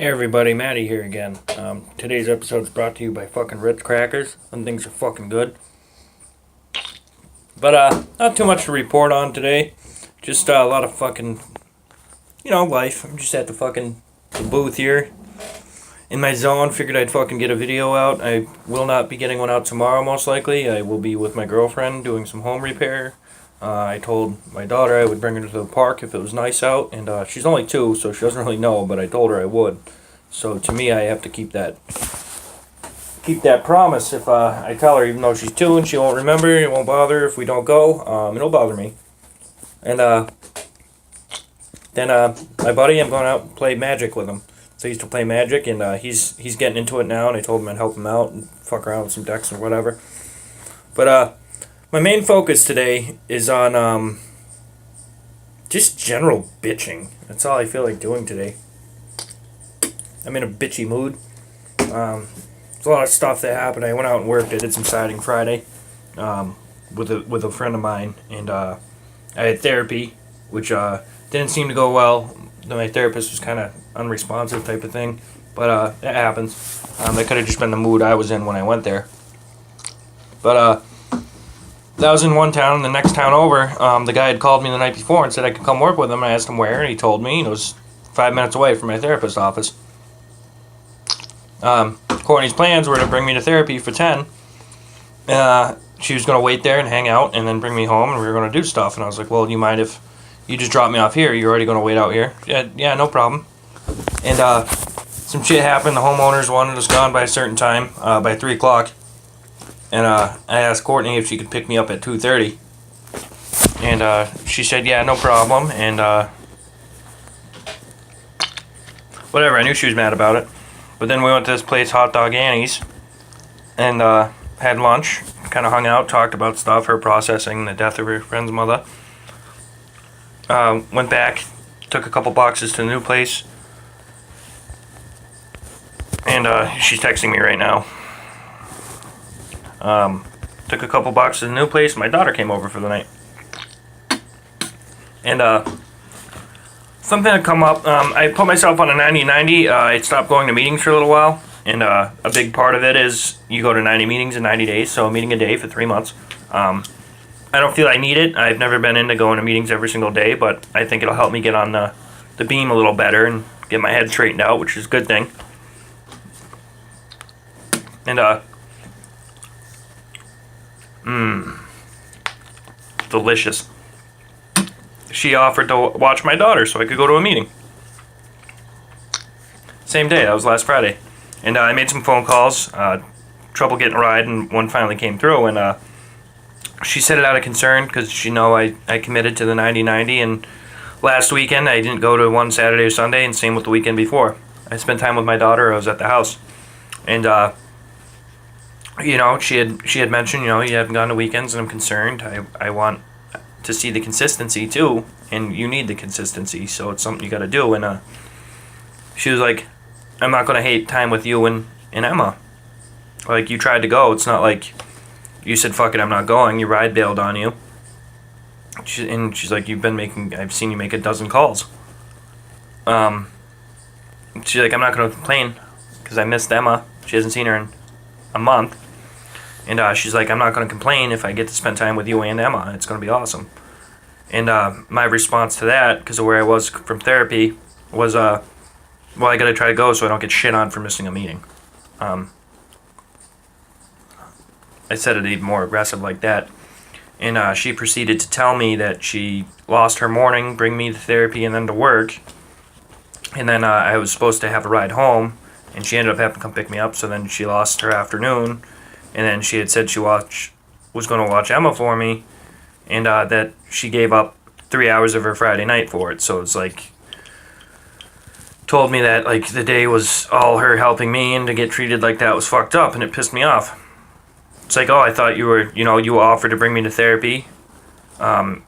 Hey everybody, Maddie here again. Today's episode is brought to you by fucking Ritz crackers, and things are fucking good. But not too much to report on today. Just a lot of fucking, life. I'm just at the booth here in my zone. Figured I'd fucking get a video out. I will not be getting one out tomorrow, most likely. I will be with my girlfriend doing some home repair. I told my daughter I would bring her to the park if it was nice out, and she's only 2, so she doesn't really know, but I told her I would. So to me, I have to keep that promise. If I tell her, even though she's 2 and she won't remember, it won't bother her if we don't go. It'll bother me. And then my buddy, I'm going out and play Magic with him. So he used to play Magic, and he's getting into it now, and I told him I'd help him out and fuck around with some decks or whatever. But my main focus today is on just general bitching. That's all I feel like doing today. I'm in a bitchy mood. There's a lot of stuff that happened. I went out and worked. I did some siding Friday with a friend of mine, and I had therapy, which didn't seem to go well. My therapist was kind of unresponsive type of thing, but that happens. That could have just been the mood I was in when I went there. But that was in one town. In the next town over, the guy had called me the night before and said I could come work with him. I asked him where, and he told me. It was 5 minutes away from my therapist's office. Courtney's plans were to bring me to therapy for 10. She was going to wait there and hang out and then bring me home, and we were going to do stuff. And I was like, well, do you mind if you just drop me off here? You're already going to wait out here? Yeah, no problem. And some shit happened. The homeowners wanted us gone by a certain time, by 3 o'clock. And I asked Courtney if she could pick me up at 2:30. And she said, yeah, no problem. And whatever, I knew she was mad about it. But then we went to this place, Hot Dog Annie's, and had lunch, kind of hung out, talked about stuff, her processing the death of her friend's mother. Went back, took a couple boxes to the new place, and she's texting me right now. Took a couple boxes to the new place. My daughter came over for the night. And something had come up. I put myself on a 90-90. I stopped going to meetings for a little while. And a big part of it is you go to 90 meetings in 90 days, so a meeting a day for 3 months. I don't feel I need it. I've never been into going to meetings every single day, but I think it'll help me get on the beam a little better and get my head straightened out, which is a good thing. And delicious. She offered to watch my daughter so I could go to a meeting. Same day, that was last Friday. And I made some phone calls, trouble getting a ride, and one finally came through. And she said it out of concern because she know I committed to the 90-90. And last weekend I didn't go to one Saturday or Sunday, and same with the weekend before. I spent time with my daughter. I was at the house. And she had mentioned, you haven't gone to weekends, and I'm concerned. I want to see the consistency too, and you need the consistency, so it's something you got to do. And she was like, I'm not going to hate time with you and Emma. Like, you tried to go. It's not like you said, fuck it, I'm not going. Your ride bailed on you. She's like, I've seen you make a dozen calls. She's like, I'm not going to complain because I missed Emma. She hasn't seen her in a month. And she's like, I'm not going to complain if I get to spend time with you and Emma. It's going to be awesome. And my response to that, because of where I was from therapy, was, well, I got to try to go so I don't get shit on for missing a meeting. I said it even more aggressive like that. And she proceeded to tell me that she lost her morning, bring me to therapy, and then to work. And then I was supposed to have a ride home, and she ended up having to come pick me up, so then she lost her afternoon. And then she had said she was going to watch Emma for me, and that she gave up 3 hours of her Friday night for it. So it's like, told me that like the day was all her helping me, and to get treated like that was fucked up, and it pissed me off. It's like, oh, I thought you were, you offered to bring me to therapy, and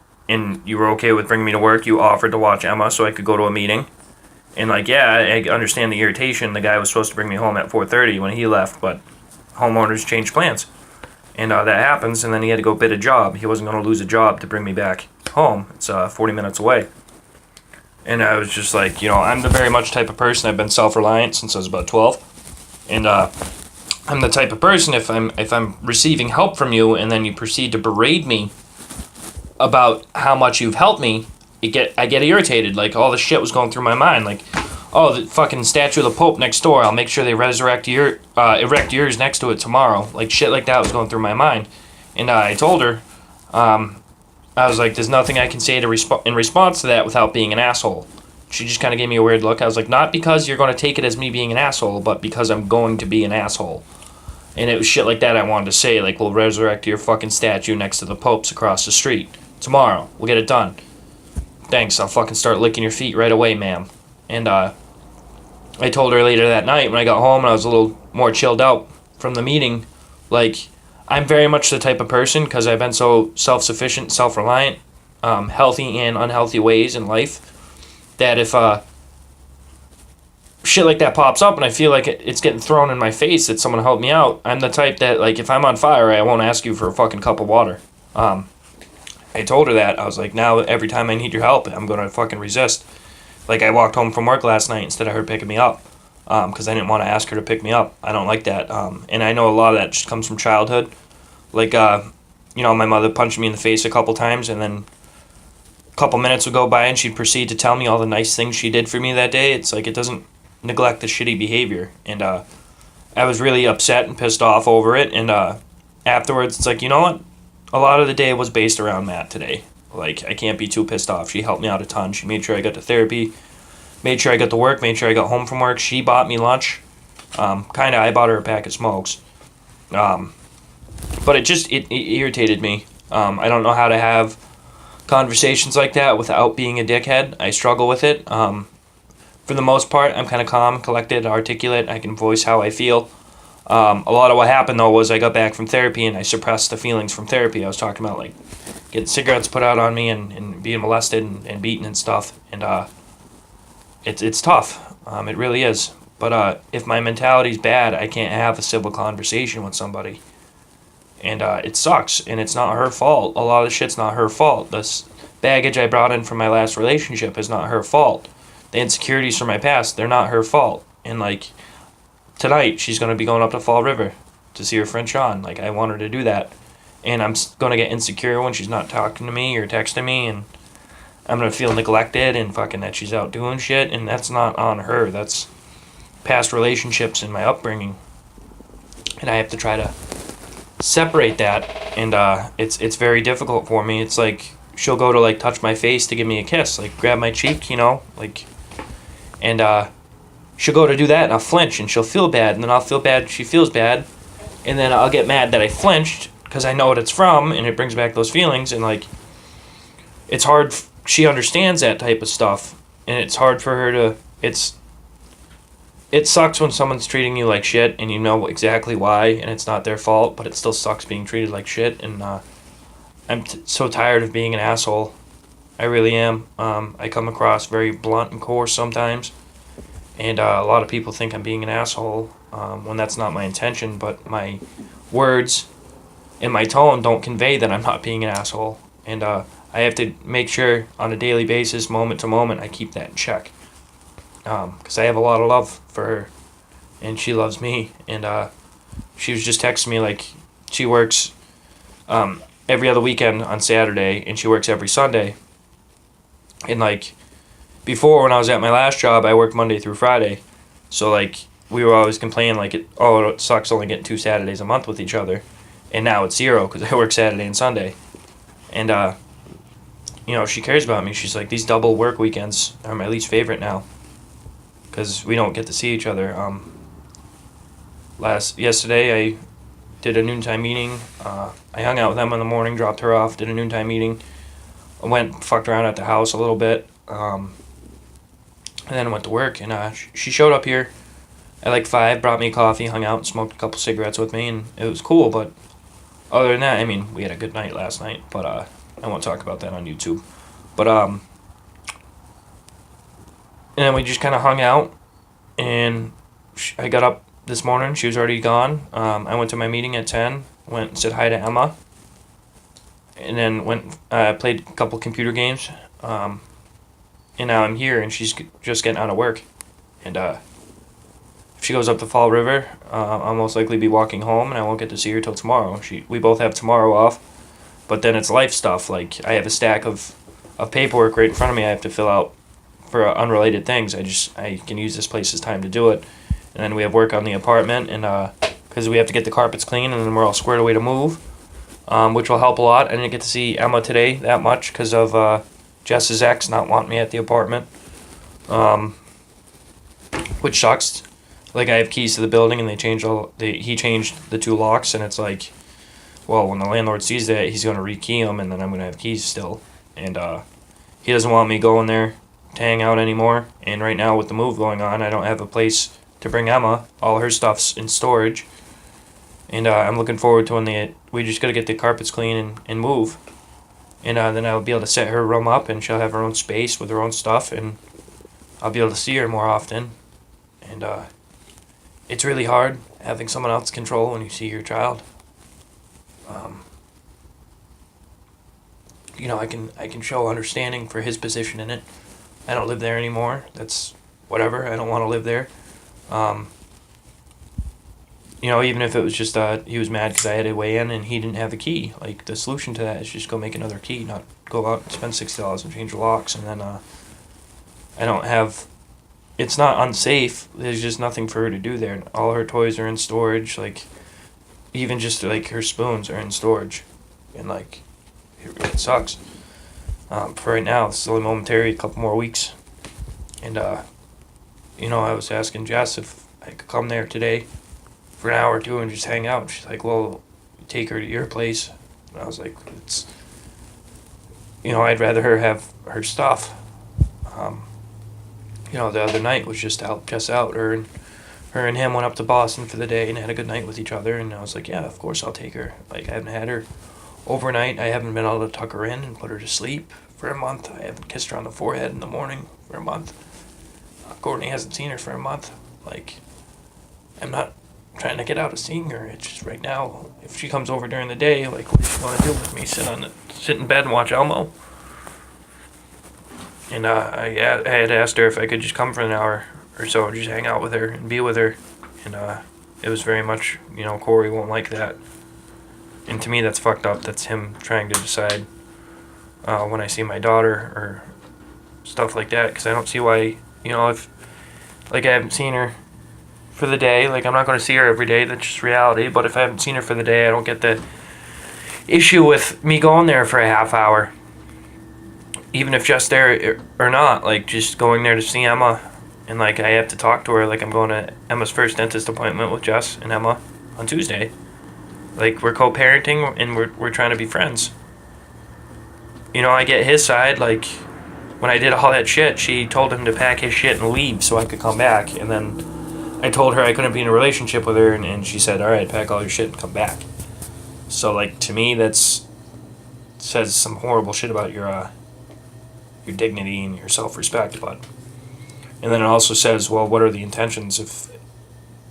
you were okay with bringing me to work. You offered to watch Emma so I could go to a meeting. And like, yeah, I understand the irritation. The guy was supposed to bring me home at 4:30 when he left, but homeowners changed plans. And that happens, and then he had to go bid a job. He wasn't going to lose a job to bring me back home. It's 40 minutes away. And I was just like, I'm the very much type of person. I've been self-reliant since I was about 12, and I'm the type of person if I'm receiving help from you and then you proceed to berate me about how much you've helped me, I get irritated. Like, all the shit was going through my mind. Like, oh, the fucking statue of the Pope next door. I'll make sure they erect yours next to it tomorrow. Like, shit like that was going through my mind. And I told her, I was like, there's nothing I can say in response to that without being an asshole. She just kind of gave me a weird look. I was like, not because you're going to take it as me being an asshole, but because I'm going to be an asshole. And it was shit like that I wanted to say, like, we'll resurrect your fucking statue next to the Pope's across the street. Tomorrow. We'll get it done. Thanks, I'll fucking start licking your feet right away, ma'am. And, I told her later that night when I got home and I was a little more chilled out from the meeting, like, I'm very much the type of person, because I've been so self-sufficient, self-reliant, healthy and unhealthy ways in life, that if, shit like that pops up and I feel like it's getting thrown in my face that someone helped me out, I'm the type that, like, if I'm on fire, I won't ask you for a fucking cup of water. I told her that. I was like, now every time I need your help, I'm going to fucking resist. Like, I walked home from work last night instead of her picking me up, because I didn't want to ask her to pick me up. I don't like that. And I know a lot of that just comes from childhood. Like, my mother punched me in the face a couple times, and then a couple minutes would go by and she'd proceed to tell me all the nice things she did for me that day. It's like, it doesn't neglect the shitty behavior. And I was really upset and pissed off over it. And afterwards, it's like, you know what? A lot of the day was based around Matt today. Like, I can't be too pissed off. She helped me out a ton. She made sure I got to therapy, made sure I got to work, made sure I got home from work. She bought me lunch. I bought her a pack of smokes. But it irritated me. I don't know how to have conversations like that without being a dickhead. I struggle with it. For the most part, I'm kind of calm, collected, articulate. I can voice how I feel. A lot of what happened, though, was I got back from therapy and I suppressed the feelings from therapy. I was talking about, like, getting cigarettes put out on me and being molested and beaten and stuff. And it's tough. It really is. But if my mentality's bad, I can't have a civil conversation with somebody. And it sucks. And it's not her fault. A lot of the shit's not her fault. This baggage I brought in from my last relationship is not her fault. The insecurities from my past, they're not her fault. And, like, tonight, she's going to be going up to Fall River to see her friend Sean. Like, I want her to do that. And I'm going to get insecure when she's not talking to me or texting me. And I'm going to feel neglected and fucking that she's out doing shit. And that's not on her. That's past relationships and my upbringing. And I have to try to separate that. And it's very difficult for me. It's like she'll go to, like, touch my face to give me a kiss. Like, grab my cheek, Like, and she'll go to do that, and I'll flinch, and she'll feel bad, and then I'll feel bad, she feels bad, and then I'll get mad that I flinched, because I know what it's from, and it brings back those feelings, and, like, it's hard, she understands that type of stuff, and it's hard for her to, it sucks when someone's treating you like shit, and you know exactly why, and it's not their fault, but it still sucks being treated like shit, and I'm so tired of being an asshole. I really am. I come across very blunt and coarse sometimes. And a lot of people think I'm being an asshole when that's not my intention. But my words and my tone don't convey that I'm not being an asshole. And I have to make sure on a daily basis, moment to moment, I keep that in check. Because I have a lot of love for her. And she loves me. And she was just texting me, like, she works every other weekend on Saturday. And she works every Sunday. And, like, before when I was at my last job, I worked Monday through Friday. So, like, we were always complaining, like, it sucks only getting 2 Saturdays a month with each other. And now it's 0 because I work Saturday and Sunday. And, she cares about me. She's like, these double work weekends are my least favorite now. Because we don't get to see each other. Yesterday, I did a noontime meeting. I hung out with them in the morning, dropped her off, did a noontime meeting. I fucked around at the house a little bit, and then went to work, and she showed up here at like 5, brought me coffee, hung out, and smoked a couple cigarettes with me, and it was cool, but other than that, I mean, we had a good night last night, but I won't talk about that on YouTube, but, and then we just kind of hung out, and I got up this morning, she was already gone, I went to my meeting at 10, went and said hi to Emma, and then played a couple computer games, and now I'm here, and she's just getting out of work, and if she goes up the Fall River, I'll most likely be walking home, and I won't get to see her till tomorrow. We both have tomorrow off, but then it's life stuff. Like, I have a stack of paperwork right in front of me I have to fill out for unrelated things. I can use this place as time to do it, and then we have work on the apartment, and because we have to get the carpets clean, and then we're all squared away to move, which will help a lot. I didn't get to see Emma today that much because of Jess's ex not wanting me at the apartment, which sucks. Like, I have keys to the building, and he changed the 2 locks, and it's like, well, when the landlord sees that, he's going to rekey them, and then I'm going to have keys still. And he doesn't want me going there to hang out anymore. And right now, with the move going on, I don't have a place to bring Emma. All her stuff's in storage. And I'm looking forward to when we just got to get the carpets clean and move. And then I'll be able to set her room up, and she'll have her own space with her own stuff, and I'll be able to see her more often. And it's really hard having someone else control when you see your child. I can show understanding for his position in it. I don't live there anymore. That's whatever. I don't want to live there. Even if it was just he was mad because I had to weigh in and he didn't have a key. Like, the solution to that is just go make another key, not go out and spend $60 and change the locks. And then I don't have. It's not unsafe. There's just nothing for her to do there. All her toys are in storage. Like, even just like her spoons are in storage, and like, it sucks. For right now, it's only momentary. A couple more weeks, and I was asking Jess if I could come there today for an hour or two and just hang out. She's like, "Well, take her to your place." And I was like, "It's, I'd rather her have her stuff." The other night was just to help Jess out. Her and him went up to Boston for the day and had a good night with each other. And I was like, yeah, of course I'll take her. Like, I haven't had her overnight. I haven't been able to tuck her in and put her to sleep for a month. I haven't kissed her on the forehead in the morning for a month. Courtney hasn't seen her for a month. Like, I'm not trying to get out of seeing her. It's just right now, if she comes over during the day, like, what does she want to do with me? Sit in bed and watch Elmo? And I had asked her if I could just come for an hour or so and just hang out with her and be with her. And it was very much, Corey won't like that. And to me, that's fucked up. That's him trying to decide when I see my daughter or stuff like that. Because I don't see why, if, like, I haven't seen her for the day. Like, I'm not going to see her every day. That's just reality. But if I haven't seen her for the day, I don't get the issue with me going there for a half hour. Even if just there or not, like, just going there to see Emma, and like, I have to talk to her. Like, I'm going to Emma's first dentist appointment with Jess and Emma on Tuesday. Like, we're co-parenting and we're trying to be friends. I get his side. Like, when I did all that shit, she told him to pack his shit and leave so I could come back. And then I told her I couldn't be in a relationship with her, and she said, all right, pack all your shit and come back. So, like, to me, that's says some horrible shit about your dignity and your self-respect. But, and then it also says, well, what are the intentions if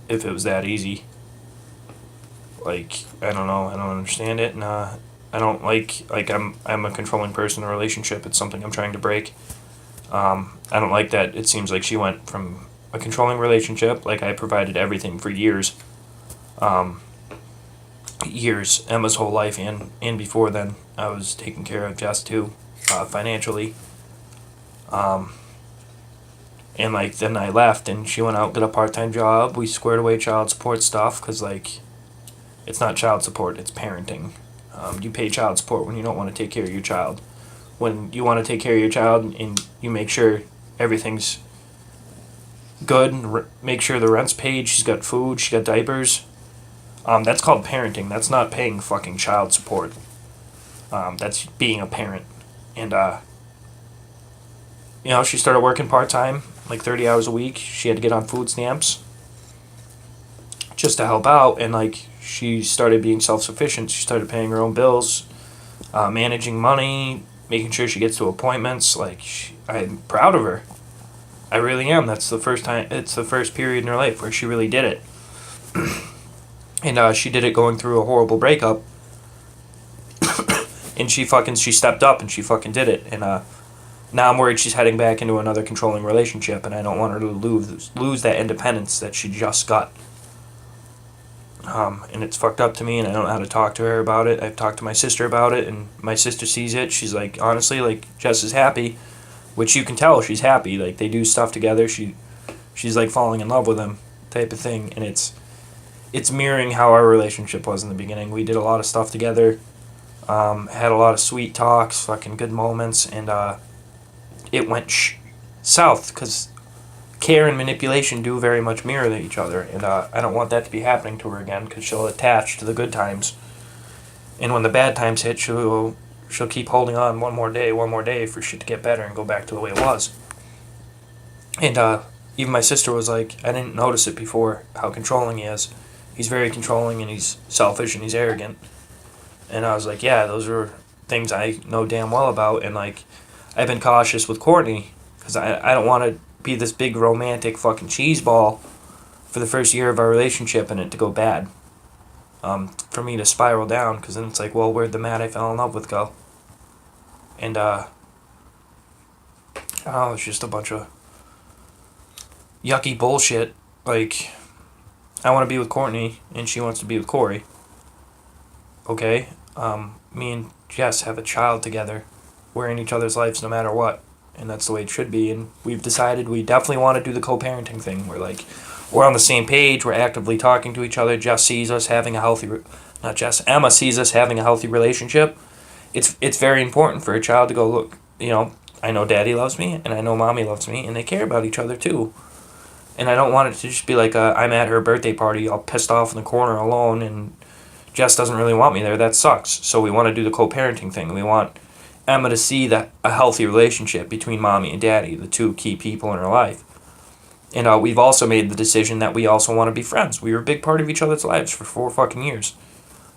it was that easy? Like, I don't know, I don't understand it. And I don't like I'm a controlling person in a relationship. It's something I'm trying to break. I don't like that. It seems like she went from a controlling relationship, like, I provided everything for years, Emma's whole life, and before then I was taking care of Jess too, financially. And like, then I left and she went out, got a part-time job. We squared away child support stuff, because like, it's not child support, it's parenting. You pay child support when you don't want to take care of your child. When you want to take care of your child and you make sure everything's good, and make sure the rent's paid, she's got food, she's got diapers, that's called parenting. That's not paying fucking child support. That's being a parent. And she started working part-time, like 30 hours a week. She had to get on food stamps just to help out, and like, she started being self-sufficient. She started paying her own bills, managing money, making sure she gets to appointments. Like, I'm proud of her. I really am. That's the first time. It's the first period in her life where she really did it. And she did it going through a horrible breakup. And she stepped up and she fucking did it. And now I'm worried she's heading back into another controlling relationship, and I don't want her to lose that independence that she just got. And it's fucked up to me, and I don't know how to talk to her about it. I've talked to my sister about it, and my sister sees it. She's like, honestly, like, Jess is happy, which you can tell she's happy. Like, they do stuff together. She's like falling in love with him, type of thing, and it's mirroring how our relationship was in the beginning. We did a lot of stuff together, had a lot of sweet talks, fucking good moments, and it went south because care and manipulation do very much mirror each other, and I don't want that to be happening to her again because she'll attach to the good times, and when the bad times hit, she'll keep holding on one more day for shit to get better and go back to the way it was. And even my sister was like, I didn't notice it before how controlling he is. He's very controlling, and he's selfish, and he's arrogant. And I was like, yeah, those are things I know damn well about, and like, I've been cautious with Courtney because I don't want to be this big romantic fucking cheeseball for the first year of our relationship and it to go bad. For me to spiral down, because then it's like, well, where'd the Matt I fell in love with go? And it's just a bunch of yucky bullshit. Like, I want to be with Courtney and she wants to be with Corey. Okay? Me and Jess have a child together. We're in each other's lives no matter what. And that's the way it should be. And we've decided we definitely want to do the co-parenting thing. We're on the same page. We're actively talking to each other. Jess sees us having a healthy... Not Jess. Emma sees us having a healthy relationship. It's very important for a child to go, look, I know Daddy loves me, and I know Mommy loves me, and they care about each other too. And I don't want it to just be like I'm at her birthday party, all pissed off in the corner alone, and Jess doesn't really want me there. That sucks. So we want to do the co-parenting thing. We want Emma to see that a healthy relationship between Mommy and Daddy, the two key people in her life. And we've also made the decision that we also want to be friends. We were a big part of each other's lives for 4 fucking years.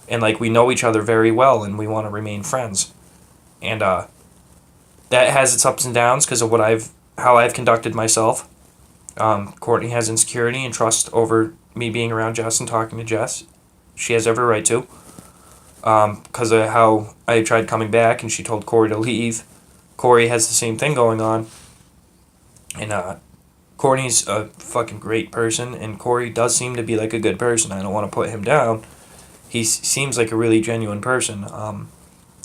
And we know each other very well, and we want to remain friends. And that has its ups and downs because of how I've conducted myself. Courtney has insecurity and trust over me being around Jess and talking to Jess. She has every right to. Because of how I tried coming back and she told Corey to leave. Corey has the same thing going on. And Courtney's a fucking great person, and Corey does seem to be like a good person. I don't want to put him down. He seems like a really genuine person.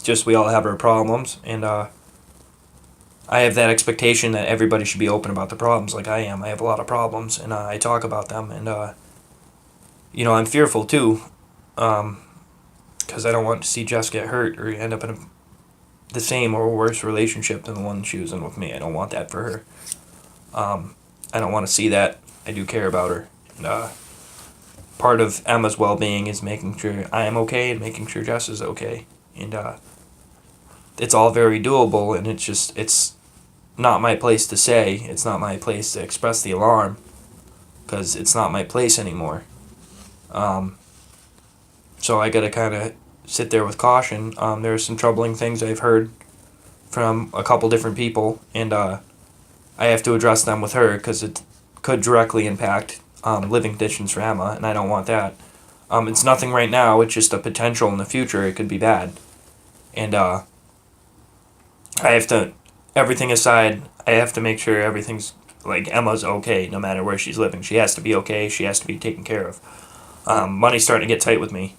Just we all have our problems, and I have that expectation that everybody should be open about the problems like I am. I have a lot of problems, and I talk about them, and I'm fearful too, because I don't want to see Jess get hurt or end up in the same or worse relationship than the one she was in with me. I don't want that for her. I don't want to see that. I do care about her. And part of Emma's well-being is making sure I am okay and making sure Jess is okay. And it's all very doable, and it's not my place to say. It's not my place to express the alarm, because it's not my place anymore. So I gotta kind of sit there with caution. There are some troubling things I've heard from a couple different people, and I have to address them with her because it could directly impact living conditions for Emma, and I don't want that. It's nothing right now. It's just a potential in the future. It could be bad. And I have to, everything aside, I have to make sure everything's, Emma's okay no matter where she's living. She has to be okay. She has to be taken care of. Money's starting to get tight with me.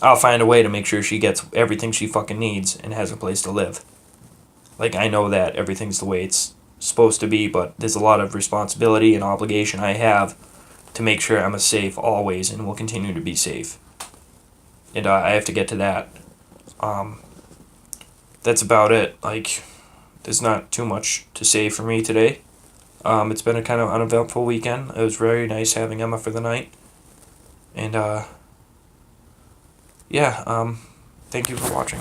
I'll find a way to make sure she gets everything she fucking needs and has a place to live. I know that everything's the way it's supposed to be, but there's a lot of responsibility and obligation I have to make sure Emma's safe always and will continue to be safe. And I have to get to that. That's about it. There's not too much to say for me today. It's been a kind of uneventful weekend. It was very nice having Emma for the night. And, thank you for watching.